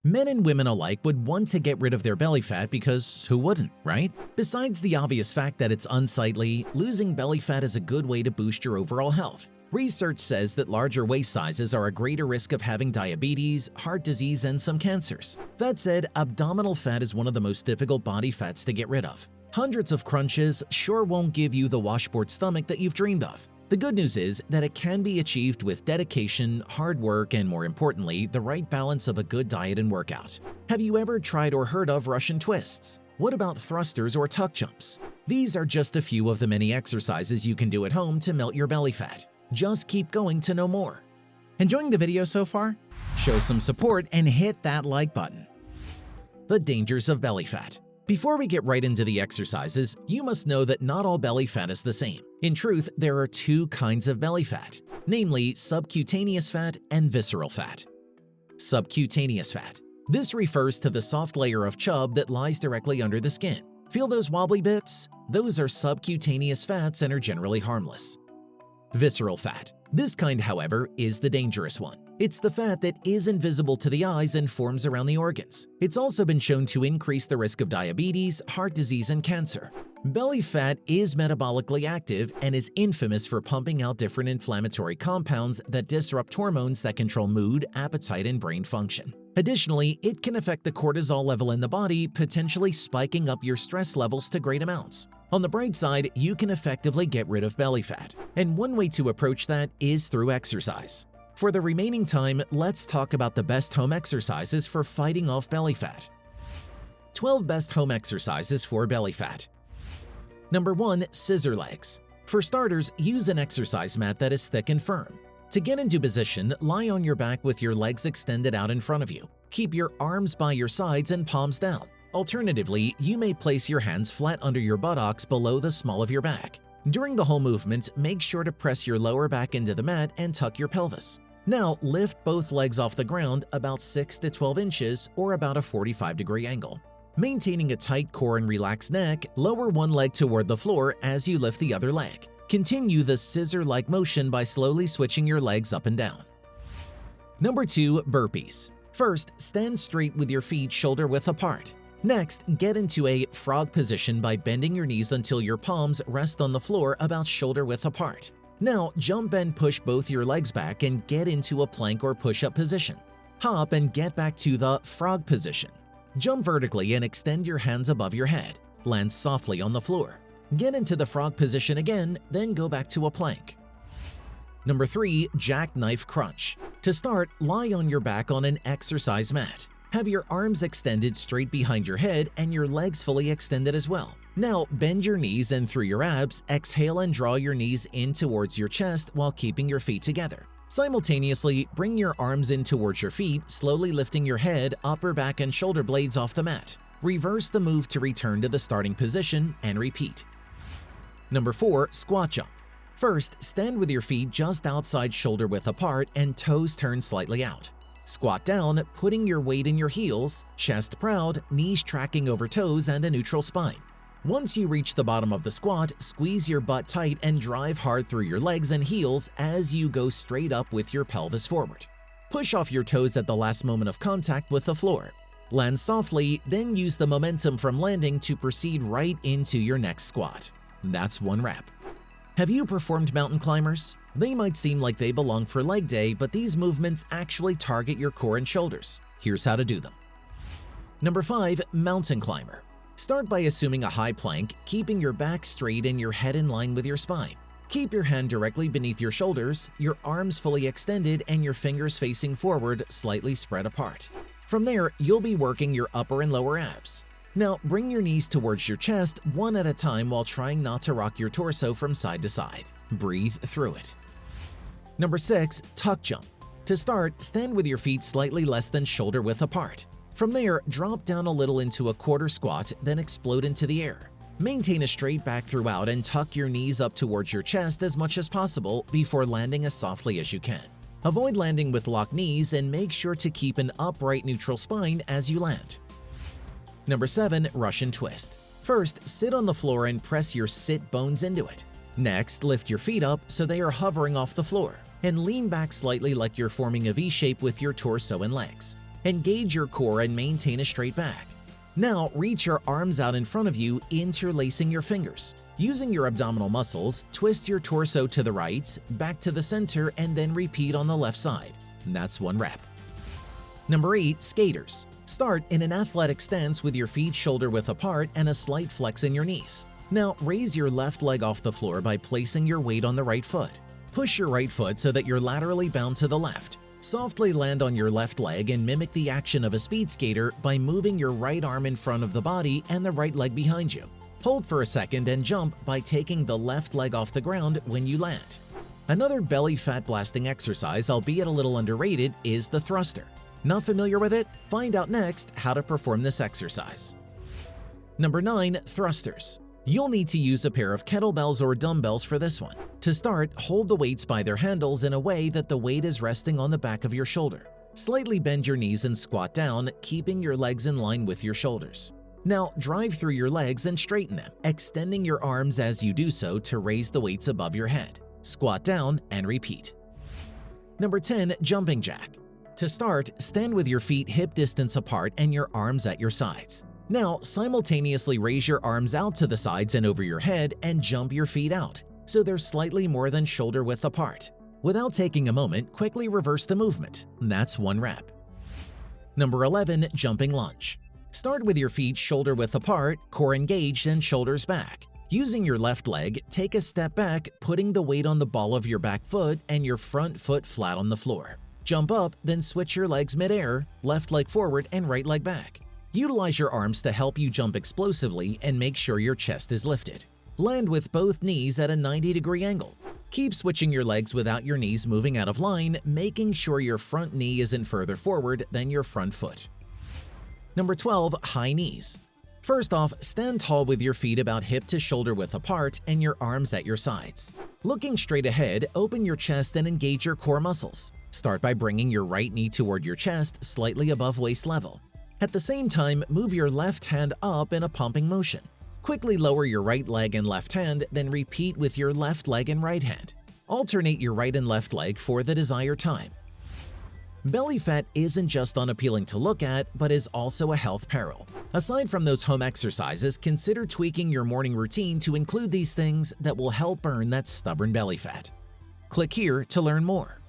Men and women alike would want to get rid of their belly fat because who wouldn't, right? Besides the obvious fact that it's unsightly, losing belly fat is a good way to boost your overall health. Research says that larger waist sizes are a greater risk of having diabetes, heart disease, and some cancers. That said, abdominal fat is one of the most difficult body fats to get rid of. Hundreds of crunches sure won't give you the washboard stomach that you've dreamed of. The good news is that it can be achieved with dedication, hard work, and more importantly, the right balance of a good diet and workout. Have you ever tried or heard of Russian twists? What about thrusters or tuck jumps? These are just a few of the many exercises you can do at home to melt your belly fat. Just keep going to know more. Enjoying the video so far? Show some support and hit that like button. The dangers of belly fat. Before we get right into the exercises, you must know that not all belly fat is the same. In truth, there are two kinds of belly fat, namely subcutaneous fat and visceral fat. Subcutaneous fat. This refers to the soft layer of chub that lies directly under the skin. Feel those wobbly bits? Those are subcutaneous fats and are generally harmless. Visceral fat. This kind, however, is the dangerous one. It's the fat that is invisible to the eyes and forms around the organs. It's also been shown to increase the risk of diabetes, heart disease, and cancer. Belly fat is metabolically active and is infamous for pumping out different inflammatory compounds that disrupt hormones that control mood, appetite, and brain function. Additionally, it can affect the cortisol level in the body, potentially spiking up your stress levels to great amounts. On the bright side, you can effectively get rid of belly fat, and one way to approach that is through exercise. For the remaining time, let's talk about the best home exercises for fighting off belly fat. 12 best home exercises for belly fat. Number 1. Scissor legs. For starters, use an exercise mat that is thick and firm. To get into position, lie on your back with your legs extended out in front of you. Keep your arms by your sides and palms down. Alternatively, you may place your hands flat under your buttocks below the small of your back. During the whole movement, make sure to press your lower back into the mat and tuck your pelvis. Now, lift both legs off the ground about 6 to 12 inches or about a 45-degree angle. Maintaining a tight core and relaxed neck, lower one leg toward the floor as you lift the other leg. Continue the scissor-like motion by slowly switching your legs up and down. Number 2. Burpees. First, stand straight with your feet shoulder-width apart. Next, get into a frog position by bending your knees until your palms rest on the floor about shoulder-width apart. Now, jump and push both your legs back and get into a plank or push-up position. Hop and get back to the frog position. Jump vertically and extend your hands above your head. Land softly on the floor. Get into the frog position again, then go back to a plank. Number 3. Jackknife crunch. To start, lie on your back on an exercise mat. Have your arms extended straight behind your head and your legs fully extended as well. Now, bend your knees and through your abs, exhale and draw your knees in towards your chest while keeping your feet together. Simultaneously, bring your arms in towards your feet, slowly lifting your head, upper back, and shoulder blades off the mat. Reverse the move to return to the starting position and repeat. Number 4. Squat jump. First, stand with your feet just outside shoulder width apart and toes turned slightly out. Squat down, putting your weight in your heels, chest proud, knees tracking over toes, and a neutral spine. Once you reach the bottom of the squat, squeeze your butt tight and drive hard through your legs and heels as you go straight up with your pelvis forward. Push off your toes at the last moment of contact with the floor. Land softly, then use the momentum from landing to proceed right into your next squat. That's one rep. Have you performed mountain climbers? They might seem like they belong for leg day, but these movements actually target your core and shoulders. Here's how to do them. Number 5. Mountain climber. Start by assuming a high plank, keeping your back straight and your head in line with your spine. Keep your hand directly beneath your shoulders, your arms fully extended, and your fingers facing forward, slightly spread apart. From there, you'll be working your upper and lower abs. Now, bring your knees towards your chest one at a time while trying not to rock your torso from side to side. Breathe through it. Number 6. Tuck jump. To start, stand with your feet slightly less than shoulder width apart. From there, drop down a little into a quarter squat, then explode into the air. Maintain a straight back throughout and tuck your knees up towards your chest as much as possible before landing as softly as you can. Avoid landing with locked knees and make sure to keep an upright neutral spine as you land. Number 7. Russian twist. First, sit on the floor and press your sit bones into it. Next, lift your feet up so they are hovering off the floor, and lean back slightly like you're forming a V shape with your torso and legs. Engage your core and maintain a straight back. Now reach your arms out in front of you, interlacing your fingers. Using your abdominal muscles, twist your torso to the right, back to the center, and then repeat on the left side. That's 1 rep. Number 8. Skaters. Start in an athletic stance with your feet shoulder-width apart and a slight flex in your knees. Now raise your left leg off the floor by placing your weight on the right foot. Push your right foot so that you're laterally bound to the left. Softly land on your left leg and mimic the action of a speed skater by moving your right arm in front of the body and the right leg behind you. Hold for a second and jump by taking the left leg off the ground when you land. Another belly fat blasting exercise, albeit a little underrated, is the thruster. Not familiar with it? Find out next how to perform this exercise. Number 9. Thrusters. You'll need to use a pair of kettlebells or dumbbells for this one. To start, hold the weights by their handles in a way that the weight is resting on the back of your shoulder. Slightly bend your knees and squat down, keeping your legs in line with your shoulders. Now drive through your legs and straighten them, extending your arms as you do so to raise the weights above your head. Squat down and repeat. Number 10. Jumping jack. To start, stand with your feet hip distance apart and your arms at your sides. Now simultaneously raise your arms out to the sides and over your head and jump your feet out, so they're slightly more than shoulder width apart. Without taking a moment, quickly reverse the movement. That's 1 rep. Number 11. Jumping lunge. Start with your feet shoulder width apart, core engaged, and shoulders back. Using your left leg, take a step back, putting the weight on the ball of your back foot and your front foot flat on the floor. Jump up, then switch your legs mid-air, left leg forward and right leg back. Utilize your arms to help you jump explosively and make sure your chest is lifted. Land with both knees at a 90-degree angle. Keep switching your legs without your knees moving out of line, making sure your front knee isn't further forward than your front foot. Number 12. High knees. First off, stand tall with your feet about hip to shoulder width apart and your arms at your sides. Looking straight ahead, open your chest and engage your core muscles. Start by bringing your right knee toward your chest, slightly above waist level. At the same time, move your left hand up in a pumping motion. Quickly lower your right leg and left hand, then repeat with your left leg and right hand. Alternate your right and left leg for the desired time. Belly fat isn't just unappealing to look at, but is also a health peril. Aside from those home exercises, consider tweaking your morning routine to include these things that will help burn that stubborn belly fat. Click here to learn more.